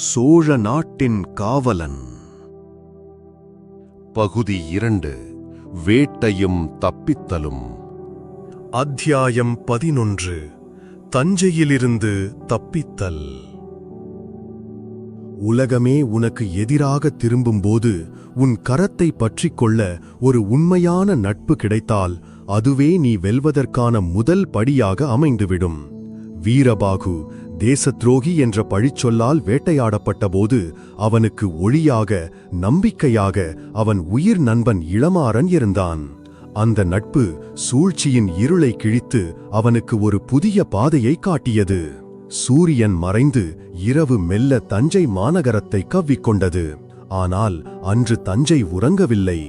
சோழ நாட்டின் காவலன். பகுதி 2. வேட்டையும் தப்பித்தலும். அத்தியாயம் 11. தஞ்சையிலிருந்து தப்பித்தல். உலகமே உனக்கு எதிராக திரும்பும்போது உன் கரத்தை பற்றிக்கொள்ள ஒரு உண்மையான நட்பு கிடைத்தால் அதுவே நீ வெல்வதற்கான முதல் படியாக அமைந்துவிடும். வீரபாகு தேசத்ரோகி என்ற பழிச்சொல்லால் வேட்டையாடப்பட்டபோது அவனுக்கு ஒளியாக, நம்பிக்கையாக அவன் உயிர் நண்பன் இளமாறன் இருந்தான். அந்த நட்பு சூழ்ச்சியின் இருளை கிழித்து அவனுக்கு ஒரு புதிய பாதையை காட்டியது. சூரியன் மறைந்து இரவு மெல்ல தஞ்சை மாநகரத்தை கவ்விக்கொண்டது. ஆனால் அன்று தஞ்சை உறங்கவில்லை.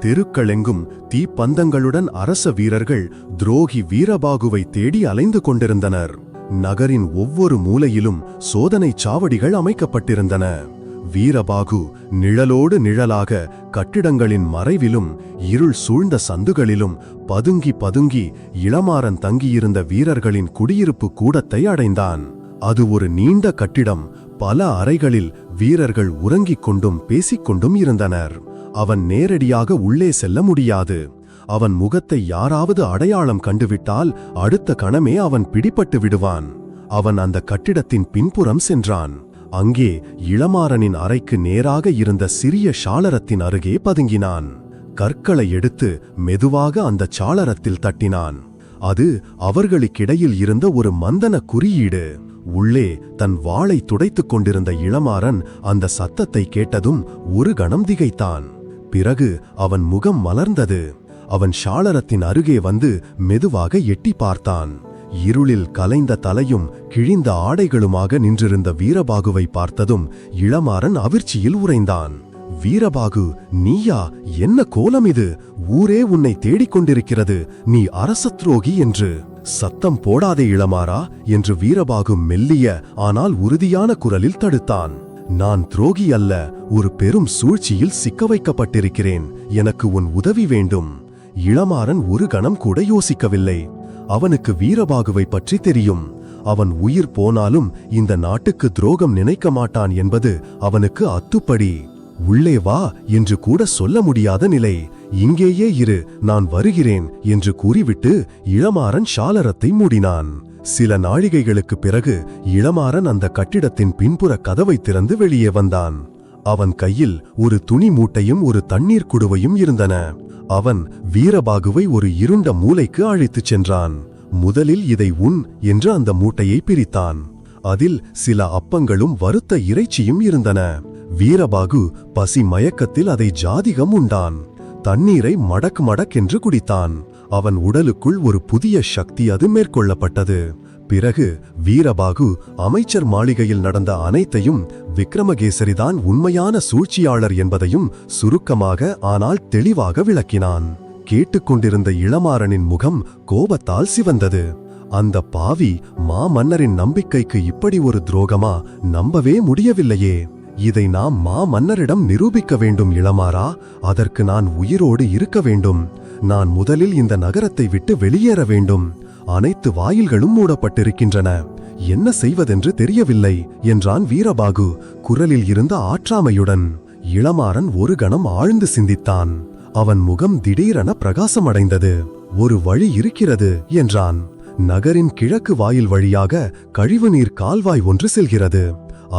தெருக்களெங்கும் தீப்பந்தங்களுடன் அரச வீரர்கள் துரோகி வீரபாகுவை தேடி அலைந்து கொண்டிருந்தனர். நகரின் ஒவ்வொரு மூலையிலும் சோதனைச் சாவடிகள் அமைக்கப்பட்டிருந்தன. வீரபாகு நிழலோடு நிழலாக கட்டிடங்களின் மறைவிலும் இருள் சூழ்ந்த சந்துகளிலும் பதுங்கி பதுங்கி இளமாறன் தங்கியிருந்த வீரர்களின் குடியிருப்பு கூடத்தை அடைந்தான். அது ஒரு நீண்ட கட்டிடம். பல அறைகளில் வீரர்கள் உறங்கிக் கொண்டும் பேசிக்கொண்டும் இருந்தனர். அவன் நேரடியாக உள்ளே செல்ல முடியாது. அவன் முகத்தை யாராவது அடையாளம் கண்டுவிட்டால் அடுத்த கணமே அவன் பிடிபட்டு விடுவான். அவன் அந்த கட்டிடத்தின் பின்புறம் சென்றான். அங்கே இளமாறனின் அறைக்கு நேராக இருந்த சிறிய சாளரத்தின் அருகே பதுங்கினான். கற்களை எடுத்து மெதுவாக அந்த சாளரத்தில் தட்டினான். அது அவர்களுக்கிடையில் இருந்த ஒரு மந்தன குறியீடு. உள்ளே தன் வாளை துடைத்துக் கொண்டிருந்த இளமாறன் அந்த சத்தத்தை கேட்டதும் ஒரு கணம் திகைத்தான். பிறகு அவன் முகம் மலர்ந்தது. அவன் சாளரத்தின் அருகே வந்து மெதுவாக எட்டி பார்த்தான். இருளில் கலைந்த தலையும் கிழிந்த ஆடைகளுமாக நின்றிருந்த வீரபாகுவை பார்த்ததும் இளமாறன் அதிர்ச்சியில் உறைந்தான். வீரபாகு, நீயா? என்ன கோலம் இது? ஊரே உன்னை தேடிக்கொண்டிருக்கிறது. நீ அரச துரோகி என்று. சத்தம் போடாதே இளமாறா என்று வீரபாகு மெல்லிய ஆனால் உறுதியான குரலில் தடுத்தான். நான் துரோகி அல்ல, ஒரு பெரும் சூழ்ச்சியில் சிக்க வைக்கப்பட்டிருக்கிறேன். எனக்கு உன் உதவி வேண்டும். இளமாறன் ஒரு கணம் கூட யோசிக்கவில்லை. அவனுக்கு வீரபாகுவை பற்றி தெரியும். அவன் உயிர் போனாலும் இந்த நாட்டுக்கு துரோகம் நினைக்க மாட்டான் என்பது அவனுக்கு அத்துப்படி. உள்ளே வா என்று கூட சொல்ல முடியாத நிலை. இங்கேயே இரு, நான் வருகிறேன் என்று கூறிவிட்டு இளமாறன் சாளரத்தை மூடினான். சில நாழிகைகளுக்கு பிறகு இளமாறன் அந்த கட்டிடத்தின் பின்புற கதவை திறந்து வெளியே வந்தான். அவன் கையில் ஒரு துணி மூட்டையும் ஒரு தண்ணீர் குடுவையும் இருந்தன. அவன் வீரபாகுவை ஒரு இருண்ட மூலைக்கு அழைத்துச் சென்றான். முதலில் இதை உண் என்று அந்த மூட்டையை பிரித்தான். அதில் சில அப்பங்களும் வறுத்த இறைச்சியும் இருந்தன. வீரபாகு பசி மயக்கத்தில் அதை ஜாதிகம் உண்டான். தண்ணீரை மடக் மடக்கென்று குடித்தான். அவன் உடலுக்குள் ஒரு புதிய சக்தி அது மேற்கொள்ளப்பட்டது. பிறகு வீரபாகு அமைச்சர் மாளிகையில் நடந்த அனைத்தையும், விக்ரமகேசரிதான் உண்மையான சூழ்ச்சியாளர் என்பதையும் சுருக்கமாக ஆனால் தெளிவாக விளக்கினான். கேட்டுக்கொண்டிருந்த இளமாறனின் முகம் கோபத்தால் சிவந்தது. அந்த பாவி மாமன்னரின் நம்பிக்கைக்கு இப்படி ஒரு துரோகமா? நம்பவே முடியவில்லையே. இதை நாம் மாமன்னரிடம் நிரூபிக்க வேண்டும் இளமாறா. அதற்கு நான் உயிரோடு இருக்க வேண்டும். நான் முதலில் இந்த நகரத்தை விட்டு வெளியேற வேண்டும். அனைத்து வாயில்களும் மூடப்பட்டிருக்கின்றன. என்ன செய்வதென்று தெரியவில்லை என்றான் வீரபாகு குரலில் இருந்த ஆற்றாமையுடன். இளமாறன் ஒரு கணம் ஆழ்ந்து சிந்தித்தான். அவன் முகம் திடீரென பிரகாசமடைந்தது. ஒரு வழி இருக்கிறது என்றான். நகரின் கிழக்கு வாயில் வழியாக கழிவுநீர் கால்வாய் ஒன்று செல்கிறது.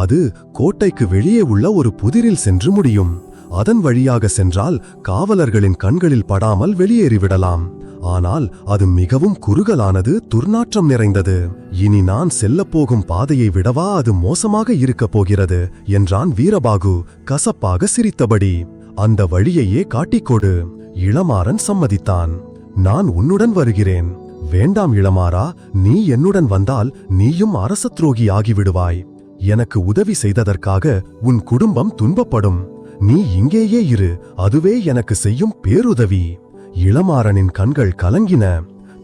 அது கோட்டைக்கு வெளியே உள்ள ஒரு புதிரில் சென்று முடியும். அதன் வழியாக சென்றால் காவலர்களின் கண்களில் படாமல் வெளியேறிவிடலாம். ஆனால் அது மிகவும் குறுகலானது, துர்நாற்றம் நிறைந்தது. இனி நான் செல்லப்போகும் பாதையை விடவா அது மோசமாக இருக்கப் போகிறது என்றான் வீரபாகு கசப்பாக சிரித்தபடி. அந்த வழியையே காட்டிக்கொடு. இளமாறன் சம்மதித்தான். நான் உன்னுடன் வருகிறேன். வேண்டாம் இளமாறா, நீ என்னுடன் வந்தால் நீயும் அரச துரோகி ஆகிவிடுவாய். எனக்கு உதவி செய்ததற்காக உன் குடும்பம் துன்பப்படும். நீ இங்கேயே இரு, அதுவே எனக்கு செய்யும் பேருதவி. இளமாறனின் கண்கள் கலங்கின.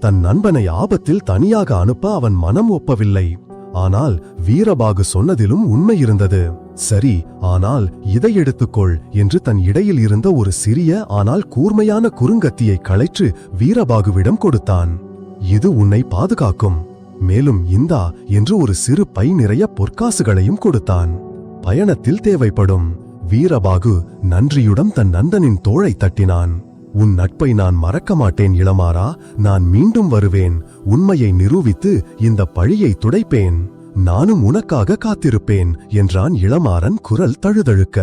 தன் நண்பனை ஆபத்தில் தனியாக அனுப்ப அவன் மனம் ஒப்பவில்லை. ஆனால் வீரபாகு சொன்னதிலும் உண்மை இருந்தது. சரி, ஆனால் இதை எடுத்துக்கொள் என்று தன் இடையில் இருந்த ஒரு சிறிய ஆனால் கூர்மையான குறுங்கத்தியை களைற்று வீரபாகுவிடம் கொடுத்தான். இது உன்னை பாதுகாக்கும். மேலும் இந்தா என்று ஒரு சிறு பை நிறைய பொற்காசுகளையும் கொடுத்தான். பயணத்தில் தேவைப்படும். வீரபாகு நன்றியுடன் தன் நண்பனின் தோளை தட்டினான். உன் நட்பை நான் மறக்க மாட்டேன் இளமாறா. நான் மீண்டும் வருவேன். உண்மையை நிரூபித்து இந்த பழியை துடைப்பேன். நானும் உனக்காக காத்திருப்பேன் என்றான் இளமாறன் குரல் தழுதழுக்க.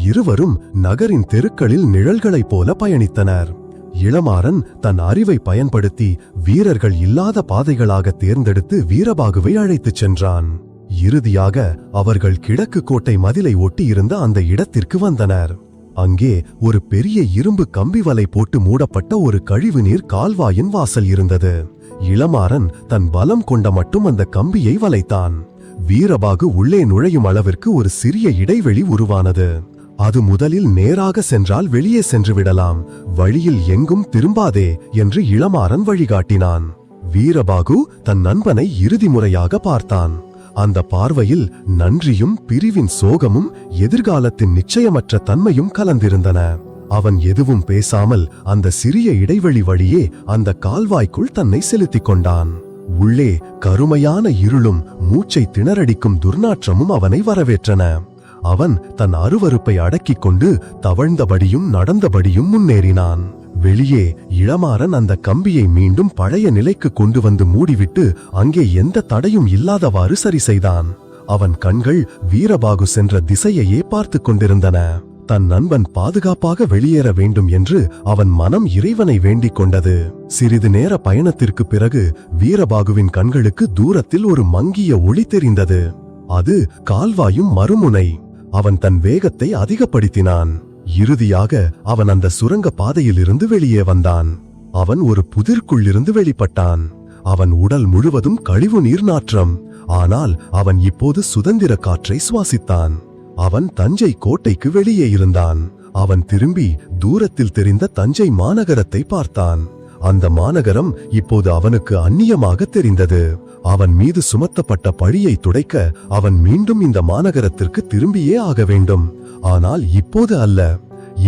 இருவரும் நகரின் தெருக்களில் நிழல்களைப் போல பயணித்தனர். இளமாறன் தன் அறிவை பயன்படுத்தி வீரர்கள் இல்லாத பாதைகளாக தேர்ந்தெடுத்து வீரபாகுவை அழைத்துச் சென்றான். இறுதியாக அவர்கள் கிழக்கு கோட்டை மதிலை ஒட்டி இருந்த அந்த இடத்திற்கு வந்தனர். அங்கே ஒரு பெரிய இரும்பு கம்பி வலை போட்டு மூடப்பட்ட ஒரு கழிவுநீர் கால்வாயின் வாசல் இருந்தது. இளமாறன் தன் பலம் கொண்ட மட்டும் அந்த கம்பியை வளைத்தான். வீரபாகு உள்ளே நுழையும் அளவிற்கு ஒரு சிறிய இடைவெளி உருவானது. அது முதலில் நேராக சென்றால் வெளியே சென்று விடலாம், வழியில் எங்கும் திரும்பாதே என்று இளமாறன் வழிகாட்டினான். வீரபாகு தன் நண்பனை இறுதி முறையாக பார்த்தான். அந்த பார்வையில் நன்றியும் பிரிவின் சோகமும் எதிர்காலத்தின் நிச்சயமற்ற தன்மையும் கலந்திருந்தன. அவன் எதுவும் பேசாமல் அந்த சிறிய இடைவெளி வழியே அந்த கால்வாய்க்குள் தன்னை செலுத்திக் கொண்டான். உள்ளே கருமையான இருளும் மூச்சை திணறடிக்கும் துர்நாற்றமும் அவனை வரவேற்றன. அவன் தன் அருவருப்பை அடக்கிக் கொண்டு தவழ்ந்தபடியும் நடந்தபடியும் முன்னேறினான். வெளியே இளமாறன் அந்த கம்பியை மீண்டும் பழைய நிலைக்கு கொண்டு வந்து மூடிவிட்டு அங்கே எந்த தடையும் இல்லாதவாறு சரி செய்தான். அவன் கண்கள் வீரபாகு சென்ற திசையையே பார்த்து கொண்டிருந்தன. தன் நண்பன் பாதுகாப்பாக வெளியேற வேண்டும் என்று அவன் மனம் இறைவனை வேண்டிக் கொண்டது. சிறிது நேர பயணத்திற்கு பிறகு வீரபாகுவின் கண்களுக்கு தூரத்தில் ஒரு மங்கிய ஒளி தெரிந்தது. அது கால்வாயும் மறுமுனை. அவன் தன் வேகத்தை அதிகப்படுத்தினான். இறுதியாக அவன் அந்த சுரங்க பாதையிலிருந்து வெளியே வந்தான். அவன் ஒரு புதிர்க்குள்ளிருந்து வெளிப்பட்டான். அவன் உடல் முழுவதும் கழிவு நீர் நாற்றம். ஆனால் அவன் இப்போது சுதந்திர காற்றை சுவாசித்தான். அவன் தஞ்சை கோட்டைக்கு வெளியே இருந்தான். அவன் திரும்பி தூரத்தில் தெரிந்த தஞ்சை மாநகரத்தை பார்த்தான். அந்த மாநகரம் இப்போது அவனுக்கு அந்நியமாக தெரிந்தது. அவன் மீது சுமத்தப்பட்ட பழியை துடைக்க அவன் மீண்டும் இந்த மாநகரத்திற்கு திரும்பியே ஆக வேண்டும். ஆனால் இப்போது அல்ல.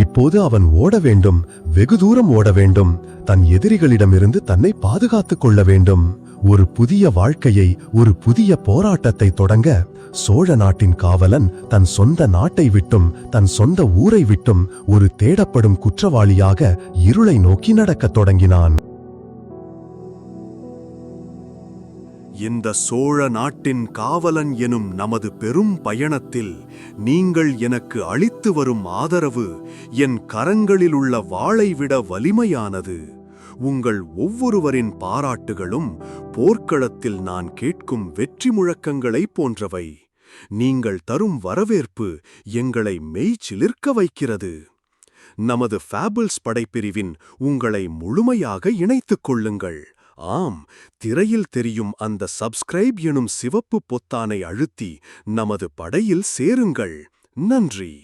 இப்போது அவன் ஓட வேண்டும், வெகு தூரம் ஓட வேண்டும். தன் எதிரிகளிடமிருந்து தன்னை பாதுகாத்துக் கொள்ள வேண்டும். ஒரு புதிய வாழ்க்கையை, ஒரு புதிய போராட்டத்தை தொடங்க சோழ நாட்டின் காவலன் தன் சொந்த நாட்டை விட்டும் தன் சொந்த ஊரை விட்டும் ஒரு தேடப்படும் குற்றவாளியாக இருளை நோக்கி நடக்கத் தொடங்கினான். இந்த சோழ நாட்டின் காவலன் எனும் நமது பெரும் பயணத்தில் நீங்கள் எனக்கு அளித்து வரும் ஆதரவு என் கரங்களில் உள்ள வாளை விட வலிமையானது. உங்கள் ஒவ்வொருவரின் பாராட்டுகளும் போர்க்களத்தில் நான் கேட்கும் வெற்றி முழக்கங்களைப் போன்றவை. நீங்கள் தரும் வரவேற்பு எங்களை மெய்சிலிர்க்க வைக்கிறது. நமது ஃபேபிள்ஸ் படைப்பிரிவின் உங்களை முழுமையாக இணைத்துக் கொள்ளுங்கள். ஆம், திரையில் தெரியும் அந்த சப்ஸ்கிரைப் எனும் சிவப்பு பொத்தானை அழுத்தி நமது படையில் சேருங்கள். நன்றி.